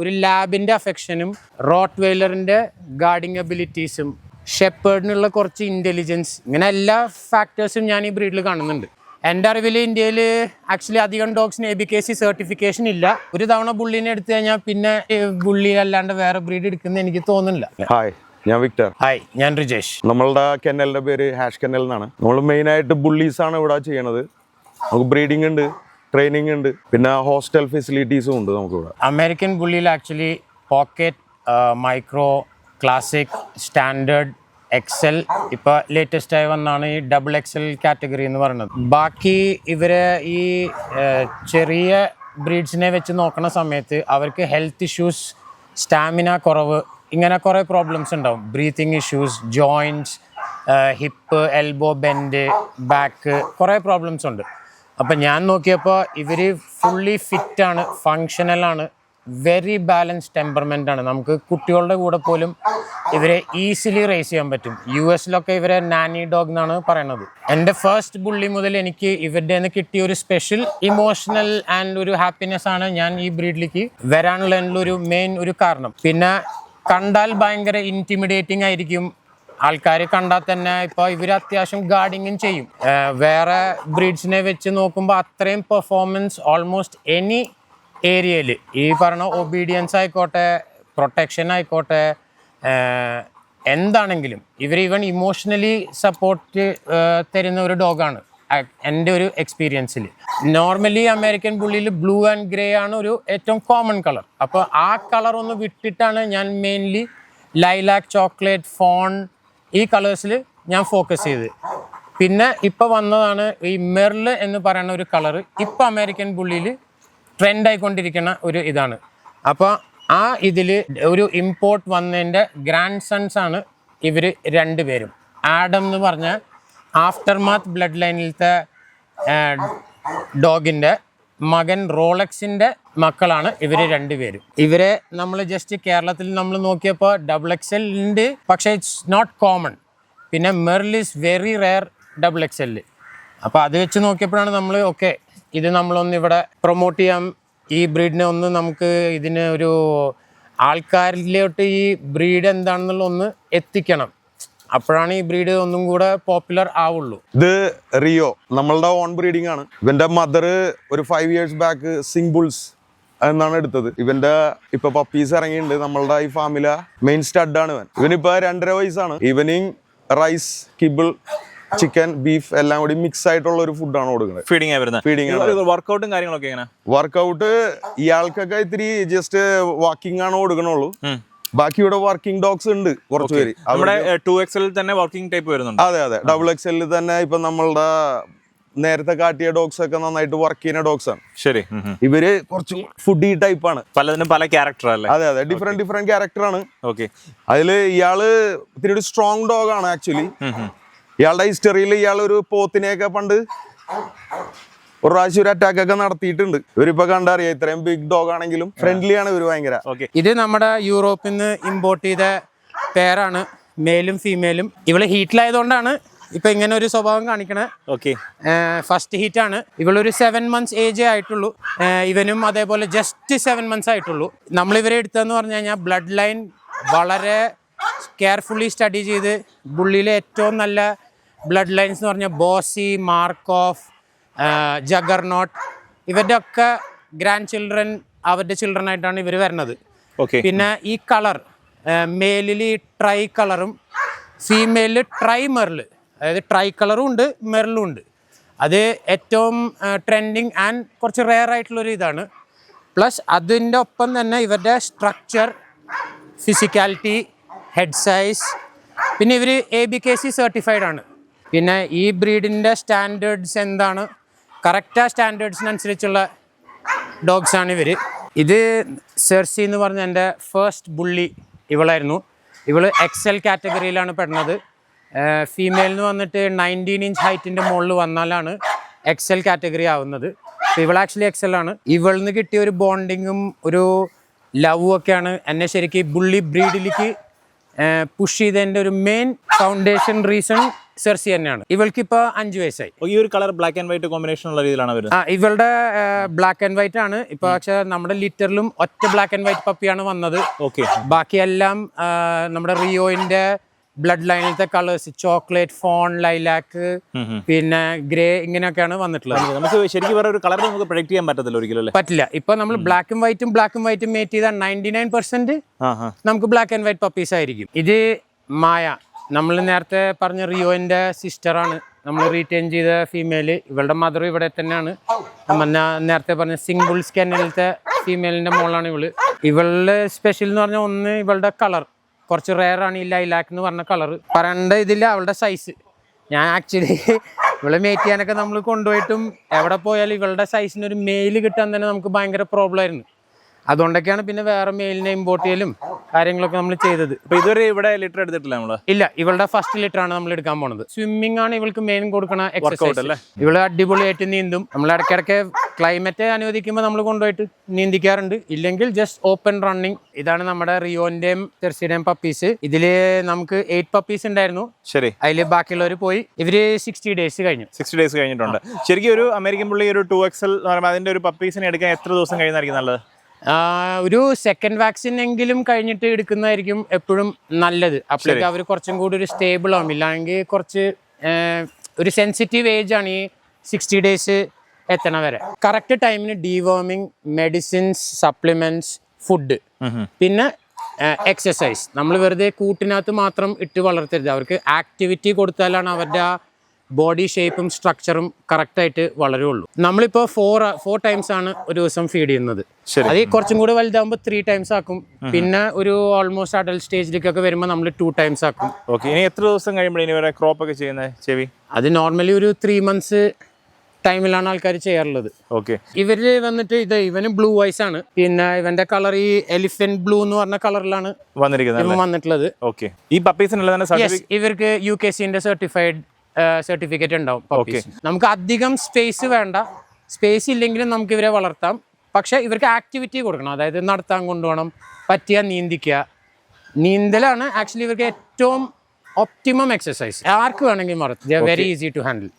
ഒരു ലാബിൻ്റെ അഫെക്ഷനും rote വെയിലറിൻ്റെ guarding എബിലിറ്റീസും ഷെപ്പേർഡിനുള്ള കുറച്ച് intelligence, ഇങ്ങനെ എല്ലാ ഫാക്ടേഴ്സും ഞാൻ ഈ ബ്രീഡിൽ കാണുന്നുണ്ട്. എൻ്റെ അറിവിൽ ഇന്ത്യയിൽ ആക്ച്വലി അധികം ഡോഗ്സിന് ABKC സർട്ടിഫിക്കേഷൻ ഇല്ല. ഒരു തവണ ബുള്ളിനെ എടുത്തു കഴിഞ്ഞാൽ പിന്നെ ബുള്ളി അല്ലാണ്ട് വേറെ ബ്രീഡ് എടുക്കുന്നത് എനിക്ക് തോന്നുന്നില്ല. ഹായ്, ഞാൻ വിക്ടർ. ഹായ്, ഞാൻ റിജേഷ്. നമ്മളുടെ കെന്നലിന്റെ പേര് ഹാഷ് കെന്നൽ എന്നാണ്. നമ്മൾ മെയിൻ ആയിട്ട് ബുള്ളീസ് ആണ് ഇവിടെ ചെയ്യണത്. നമുക്ക് ബ്രീഡിംഗ് ഉണ്ട്, ട്രെയിനിങ് ഉണ്ട്, പിന്നെ ഹോസ്റ്റൽ ഫെസിലിറ്റീസും ഉണ്ട് നമുക്ക് ഇവിടെ. അമേരിക്കൻ ബുള്ളിയിൽ actually pocket, micro, classic, standard, XL, ഇപ്പോൾ ലേറ്റസ്റ്റ് ആയി വന്നാണ് ഈ XXL കാറ്റഗറി എന്ന് പറയുന്നത്. ബാക്കി ഇവരെ ഈ ചെറിയ ബ്രീഡ്സിനെ വെച്ച് നോക്കുന്ന സമയത്ത് അവർക്ക് ഹെൽത്ത് ഇഷ്യൂസ്, സ്റ്റാമിന കുറവ്, ഇങ്ങനെ കുറേ പ്രോബ്ലംസ് ഉണ്ടാവും. Breathing issues, joints, hip, elbow bend, back, കുറേ പ്രോബ്ലംസ് ഉണ്ട്. അപ്പം ഞാൻ നോക്കിയപ്പോൾ ഇവർ ഫുള്ളി ഫിറ്റാണ്, ഫങ്ഷണലാണ്, വെരി ബാലൻസ് ടെമ്പർമെൻ്റ് ആണ്. നമുക്ക് കുട്ടികളുടെ കൂടെ പോലും ഇവരെ ഈസിലി റേസ് ചെയ്യാൻ പറ്റും. US ഇവരെ നാനി ഡോഗ് എന്നാണ് പറയുന്നത്. എൻ്റെ ഫസ്റ്റ് ബുള്ളി മുതൽ എനിക്ക് ഇവരുടെ നിന്ന് കിട്ടിയ ഒരു സ്പെഷ്യൽ ഇമോഷണൽ ആൻഡ് ഒരു ഹാപ്പിനെസ് ആണ് ഞാൻ ഈ ബ്രീഡിലേക്ക് വരാനുള്ള ഒരു മെയിൻ ഒരു കാരണം. പിന്നെ കണ്ടാൽ ഭയങ്കര ഇൻറ്റിമിഡേറ്റിംഗ് ആയിരിക്കും. ആൾക്കാർ കണ്ടാൽ തന്നെ ഇപ്പോൾ ഇവർ അത്യാവശ്യം ഗാർഡിങ്ങും ചെയ്യും. വേറെ ബ്രീഡ്സിനെ വെച്ച് നോക്കുമ്പോൾ അത്രയും പെർഫോമൻസ് ഓൾമോസ്റ്റ് എനി ഏരിയയിൽ, ഈ പറഞ്ഞ ഒബീഡിയൻസ് ആയിക്കോട്ടെ, പ്രൊട്ടക്ഷൻ ആയിക്കോട്ടെ, എന്താണെങ്കിലും ഇവർ ഈവൻ ഇമോഷണലി സപ്പോർട്ട് തരുന്ന ഒരു ഡോഗാണ് എൻ്റെ ഒരു എക്സ്പീരിയൻസിൽ. നോർമലി അമേരിക്കൻ ബുള്ളിയിൽ ബ്ലൂ ആൻഡ് ഗ്രേ ആണ് ഒരു ഏറ്റവും കോമൺ കളർ. അപ്പോൾ ആ കളർ ഒന്ന് വിട്ടിട്ടാണ് ഞാൻ മെയിൻലി ലൈലാക്ക്, ചോക്ലേറ്റ്, ഫോൺ, ഈ കളേഴ്സിൽ ഞാൻ ഫോക്കസ് ചെയ്ത്. പിന്നെ ഇപ്പോൾ വന്നതാണ് ഈ മെർൽ എന്ന് പറയുന്ന ഒരു കളറ്. ഇപ്പോൾ അമേരിക്കൻ ബുള്ളിയിൽ ട്രെൻഡ് ആയിക്കൊണ്ടിരിക്കുന്ന ഒരു ഇതാണ്. അപ്പോൾ ആ ഇതിൽ ഒരു ഇമ്പോർട്ട് വന്നതിൻ്റെ ഗ്രാൻഡ് സൺസ് ആണ് ഇവർ രണ്ടുപേരും. ആഡം എന്ന് പറഞ്ഞ ആഫ്റ്റർമാത്ത് ബ്ലഡ് ലൈനിലത്തെ ഡോഗിൻ്റെ മകൻ റോളക്സിൻ്റെ മക്കളാണ് ഇവർ രണ്ടുപേരും. ഇവരെ നമ്മൾ ജസ്റ്റ് കേരളത്തിൽ നമ്മൾ നോക്കിയപ്പോൾ XXL ഉണ്ട്, പക്ഷേ ഇറ്റ്സ് നോട്ട് കോമൺ. പിന്നെ merle is very rare XXL. അപ്പോൾ അത് വെച്ച് നോക്കിയപ്പോഴാണ് നമ്മൾ ഓക്കെ, ഇത് നമ്മളൊന്ന് ഇവിടെ പ്രൊമോട്ട് ചെയ്യാം, ഈ ബ്രീഡിനെ ഒന്ന് നമുക്ക് ഇതിന് ഒരു ആൾക്കാരിലോട്ട് ഈ ബ്രീഡ് എന്താണെന്നുള്ള ഒന്ന് എത്തിക്കണം. അപ്പോഴാണ് ഈ ബ്രീഡ് ഒന്നും കൂടെ പോപ്പുലർ ആവുള്ളൂ. ഇത് റിയോ നമ്മളുടെ ഓൺ ബ്രീഡിംഗ് ആണ്. ഇവന്റെ മദർ ഒരു 5 years ബാക്ക് സിംഗ് എന്നാണ് എടുത്തത്. ഇവന്റെ ഇപ്പൊ പപ്പീസ് ഇറങ്ങിയിട്ടുണ്ട്. നമ്മളുടെ ഈ ഫാമിലെ മെയിൻ സ്റ്റഡ് ആണ് ഇവൻ. ഇവനിപ്പോ 2.5 വയസ്സാണ്. Evening rice, kibble, chicken, beef എല്ലാം കൂടി മിക്സ് ആയിട്ടുള്ള ഒരു ഫുഡാണ് കൊടുക്കുന്നത്. ഫീഡിംഗ് വർക്കൗട്ടും കാര്യങ്ങളൊക്കെ എങ്ങനെ? വർക്കൗട്ട് ഇയാൾക്കൊക്കെ ഇത്തിരി ജസ്റ്റ് വാക്കിംഗ് ആണ് കൊടുക്കണുള്ളൂ. ബാക്കി ഇവിടെ വർക്കിംഗ് ഡോഗ്സ് ഉണ്ട് കുറച്ച് പേര്. നമ്മുടെ 2XL തന്നെ വർക്കിംഗ് ടൈപ്പ് വരുന്നുണ്ട്. അതെ, XXL തന്നെ ഇപ്പൊ നമ്മളുടെ നേരത്തെ കാട്ടിയ ഡോഗ്സ് ഒക്കെ നന്നായിട്ട് വർക്ക് ചെയ്യുന്ന ഡോഗ്സ് ആണ്. ശരി. ഇവര് കുറച്ചും ഫുഡി ടൈപ്പ് ആണ്. പലതിനും പല ക്യാരക്ടർ അല്ലേ? അതെ, ഡിഫറെന്റ് ക്യാരക്ടർ ആണ്. ഓക്കെ. അതില് ഇയാള് ഇത്തിരി ഒരു സ്ട്രോങ് ഡോഗ് ആണ് ആക്ച്വലി. ഇയാളുടെ ഹിസ്റ്ററിയിൽ ഇയാൾ ഒരു പോത്തിനെയൊക്കെ പണ്ട് ഒരു പ്രാവശ്യം ഒരു അറ്റാക്ക് ഒക്കെ നടത്തിയിട്ടുണ്ട്. ഇവരിപ്പോ കണ്ടറിയാം, ഇത്രയും ബിഗ് ഡോഗ് ആണെങ്കിലും ഫ്രണ്ട്ലി ആണ് ഇവര് ഭയങ്കര. ഇത് നമ്മുടെ യൂറോപ്പിൽ നിന്ന് ഇമ്പോർട്ട് ചെയ്ത പേരാണ്, മെയിലും ഫീമെയിലും. ഇവള് ഹീറ്റിലായതുകൊണ്ടാണ് ഇപ്പൊ ഇങ്ങനെ ഒരു സ്വഭാവം കാണിക്കണേ. ഫസ്റ്റ് ഹീറ്റ് ആണ്. ഇവളൊരു 7 months ഏജ് ആയിട്ടുള്ളൂ. ഇവനും അതേപോലെ ജസ്റ്റ് 7 months ആയിട്ടുള്ളൂ. നമ്മളിവരെ എടുത്തതെന്ന് പറഞ്ഞു കഴിഞ്ഞാൽ ബ്ലഡ് ലൈൻ വളരെ കെയർഫുള്ളി സ്റ്റഡി ചെയ്ത് ബുള്ളിയിലെ ഏറ്റവും നല്ല ബ്ലഡ് ലൈൻസ് എന്ന് പറഞ്ഞാൽ ബോസി, മാർക്കോഫ്, ജഗർനോട്ട്, ഇവരുടെ ഒക്കെ ഗ്രാൻഡ് ചിൽഡ്രൻ അവരുടെ ചിൽഡ്രൻ ആയിട്ടാണ് ഇവർ വരുന്നത്. പിന്നെ ഈ കളർ മെയിലിൽ ട്രൈ കളറും ഫീമെയിലിൽ ട്രൈ മെർൽ, അതായത് ട്രൈ കളറും ഉണ്ട്, മെർലും ഉണ്ട്. അത് ഏറ്റവും ട്രെൻഡിങ് ആൻഡ് കുറച്ച് റെയർ ആയിട്ടുള്ളൊരു ഇതാണ്. പ്ലസ് അതിൻ്റെ ഒപ്പം തന്നെ ഇവരുടെ സ്ട്രക്ചർ, ഫിസിക്കാലിറ്റി, ഹെഡ് സൈസ്, പിന്നെ ഇവർ ABKC സർട്ടിഫൈഡ് ആണ്. പിന്നെ ഈ ബ്രീഡിൻ്റെ സ്റ്റാൻഡേർഡ്സ് എന്താണ്, കറക്റ്റ് ആ സ്റ്റാൻഡേർഡ്സിനനുസരിച്ചുള്ള ഡോഗ്സാണ് ഇവർ. ഇത് സെർസി എന്ന് പറഞ്ഞ എൻ്റെ ഫസ്റ്റ് ബുള്ളി ഇവളായിരുന്നു. ഇവൾ XL കാറ്റഗറിയിലാണ് പെടുന്നത്. ഫീമെയിലിന് വന്നിട്ട് 19 inch ഹൈറ്റിൻ്റെ മുകളിൽ വന്നാലാണ് XL കാറ്റഗറി ആവുന്നത്. ഇവൾ ആക്ച്വലി XL ആണ്. ഇവളിൽ നിന്ന് കിട്ടിയ ഒരു ബോണ്ടിങ്ങും ഒരു ലവും ഒക്കെയാണ് എന്നെ ശരിക്കും ബുള്ളി ബ്രീഡിലേക്ക് പുഷ് ചെയ്തതിൻ്റെ ഒരു മെയിൻ ഫൗണ്ടേഷൻ റീസൺ സെർസി തന്നെയാണ്. ഇവൾക്കിപ്പോൾ 5 വയസ്സായി. ഈ ഒരു colour black and white combination ഉള്ള രീതിയിലാണ് വരുന്നത്. ഇവളുടെ ബ്ലാക്ക് ആൻഡ് വൈറ്റ് ആണ് ഇപ്പൊ. പക്ഷെ നമ്മുടെ ലിറ്ററിലും ഒറ്റ ബ്ലാക്ക് ആൻഡ് വൈറ്റ് പപ്പിയാണ് വന്നത്. ഓക്കെ. ബാക്കിയെല്ലാം നമ്മുടെ റിയോയിന്റെ ബ്ലഡ് ലൈനിലത്തെ കളേഴ്സ്, ചോക്ലേറ്റ്, ഫോൺ, ലൈലാക്ക്, പിന്നെ ഗ്രേ, ഇങ്ങനെയൊക്കെയാണ് വന്നിട്ടുള്ളത്. നമുക്ക് ശരിക്കും വേറെ ഒരു കളർ നമുക്ക് പ്രൊഡക്റ്റ് ചെയ്യാൻ പറ്റത്തില്ല ഒരിക്കലും, പറ്റില്ല. ഇപ്പൊ നമ്മൾ ബ്ലാക്കും വൈറ്റും മേറ്റ് ചെയ്താൽ 99% നമുക്ക് ബ്ലാക്ക് ആൻഡ് വൈറ്റ് പപ്പീസ് ആയിരിക്കും. ഇത് മായ, നമ്മൾ നേരത്തെ പറഞ്ഞ റിയോന്റെ സിസ്റ്ററാണ് നമ്മൾ റീറ്റെയിൻ ചെയ്ത ഫീമെയില്. ഇവളുടെ മദർ ഇവിടെ തന്നെയാണ്. നേരത്തെ പറഞ്ഞ സിംഗിൾസ് കെന്നലിലത്തെ ഫീമെയിലിന്റെ മോളാണ് ഇവള്. ഇവളുടെ സ്പെഷ്യൽ എന്ന് പറഞ്ഞാൽ ഒന്ന് ഇവളുടെ കളർ കുറച്ച് റെയർ ആണ്. ഈ ലൈലാക്ക് എന്ന് പറഞ്ഞ കളർ പറയേണ്ട ഇതില്ല. അവളുടെ സൈസ് ഞാൻ ആക്ച്വലി ഇവളെ മേറ്റ് ചെയ്യാനൊക്കെ നമ്മൾ കൊണ്ടുപോയിട്ടും എവിടെ പോയാലും ഇവളുടെ സൈസിന് ഒരു മെയിൽ കിട്ടാൻ തന്നെ നമുക്ക് ഭയങ്കര പ്രോബ്ലം ആയിരുന്നു. അതുകൊണ്ടൊക്കെയാണ് പിന്നെ വേറെ മെയിലിനെ ഇമ്പോർട്ട് ചെയ്യലും കാര്യങ്ങളൊക്കെ നമ്മൾ ചെയ്തത്. അപ്പൊ ഇതുവരെ ഇവിടെ ലിറ്റർ എടുത്തിട്ടില്ല നമ്മള്? ഇല്ല, ഇവളുടെ ഫസ്റ്റ് ലിറ്റർ ആണ് നമ്മൾ എടുക്കാൻ പോണത്. സ്വിമ്മിംഗ് ആണ് ഇവൾക്ക് മെയിൻ കൊടുക്കണ എക്സസൈസ്. ഇവള് അടിപൊളിയായിട്ട് നീന്തും. നമ്മൾ ഇടയ്ക്കിടയ്ക്ക് ക്ലൈമറ്റ് അനുവദിക്കുമ്പോൾ നമ്മൾ കൊണ്ടുപോയിട്ട് നീന്തിക്കാറുണ്ട്. ഇല്ലെങ്കിൽ ജസ്റ്റ് ഓപ്പൺ റണ്ണിങ്. ഇതാണ് നമ്മുടെ റിയോന്റെയും തെർസിയുടെയും പപ്പീസ്. ഇതില് നമുക്ക് 8 പപ്പീസ് ഉണ്ടായിരുന്നു. ശരി. അതില് ബാക്കിയുള്ളവർ പോയി. ഇവര് 60 ഡേയ്സ് കഴിഞ്ഞു. 60 ഡേയ്സ് കഴിഞ്ഞിട്ടുണ്ട്. ശരിക്കും ഒരു അമേരിക്കൻ പുള്ളി ഒരു 2XL എന്ന് പറയുമ്പോൾ അതിന്റെ ഒരു പപ്പീസിനെ എടുക്കാൻ എത്ര ദിവസം കഴിയുന്നതായിരിക്കും നല്ലത്? ഒരു സെക്കൻഡ് വാക്സിൻ എങ്കിലും കഴിഞ്ഞിട്ട് എടുക്കുന്നതായിരിക്കും എപ്പോഴും നല്ലത്. അപ്പോഴേക്കും അവർ കുറച്ചും കൂടി ഒരു സ്റ്റേബിൾ ആവും. ഇല്ലെങ്കിൽ കുറച്ച് ഒരു സെൻസിറ്റീവ് ഏജ് ആണ് ഈ 60 ഡേയ്സ് എത്തണ വരെ. കറക്റ്റ് ടൈമിന് ഡീവോമിങ്, മെഡിസിൻസ്, സപ്ലിമെന്റ്സ്, ഫുഡ്, പിന്നെ എക്സസൈസ്. നമ്മൾ വെറുതെ കൂട്ടിനകത്ത് മാത്രം ഇട്ട് വളർത്തരുത്. അവർക്ക് ആക്ടിവിറ്റി കൊടുത്താലാണ് അവരുടെ ആ ബോഡി ഷേപ്പും സ്ട്രക്ചറും കറക്റ്റായിട്ട് വളരുള്ളൂ. നമ്മളിപ്പോൾ 4 ടൈംസ് ആണ് ഒരു ദിവസം ഫീഡ് ചെയ്യുന്നത്. അത് കുറച്ചും കൂടി വലുതാകുമ്പോൾ 3 ടൈംസ് ആക്കും. പിന്നെ ഒരു ഓൾമോസ്റ്റ് അഡൽട്ട് സ്റ്റേജിലേക്കൊക്കെ വരുമ്പോൾ നമ്മൾ 2 ടൈംസ് ആക്കും. ഓക്കെ. ഇനി എത്ര ദിവസം കഴിയുമ്പോഴേ ഇവരെ ക്രോപ്പ് ഒക്കെ ചെയ്യുന്നത് ചെവി? അത് നോർമലി ഒരു 3 months ടൈമിലാണ് ആൾക്കാർ ചെയ്യാറുള്ളത്. ഓക്കെ. ഇവര് വന്നിട്ട് ഇവന് ബ്ലൂ ഐസ് ആണ്. പിന്നെ ഇവന്റെ കളർ ഈ എലിഫന്റ് ബ്ലൂ എന്ന് പറഞ്ഞ കളറിലാണ് വന്നിട്ടുള്ളത്. ഓക്കെ. ഈ പപ്പീസിനെല്ലാം ഇവർക്ക് UKCന്റെ സർട്ടിഫിക്കറ്റ് ഉണ്ടാവും. നമുക്ക് അധികം സ്പേസ് വേണ്ട. സ്പേസ് ഇല്ലെങ്കിലും നമുക്ക് ഇവരെ വളർത്താം. പക്ഷെ ഇവർക്ക് ആക്ടിവിറ്റി കൊടുക്കണം. അതായത് നടത്താൻ കൊണ്ടുപോകണം, പറ്റിയ നീന്തിക്കുക. നീന്തലാണ് ആക്ച്വലി ഇവർക്ക് ഏറ്റവും ഒപ്റ്റിമം എക്സസൈസ്. ആർക്ക് വേണമെങ്കിലും വളർത്താം. They are very easy to handle.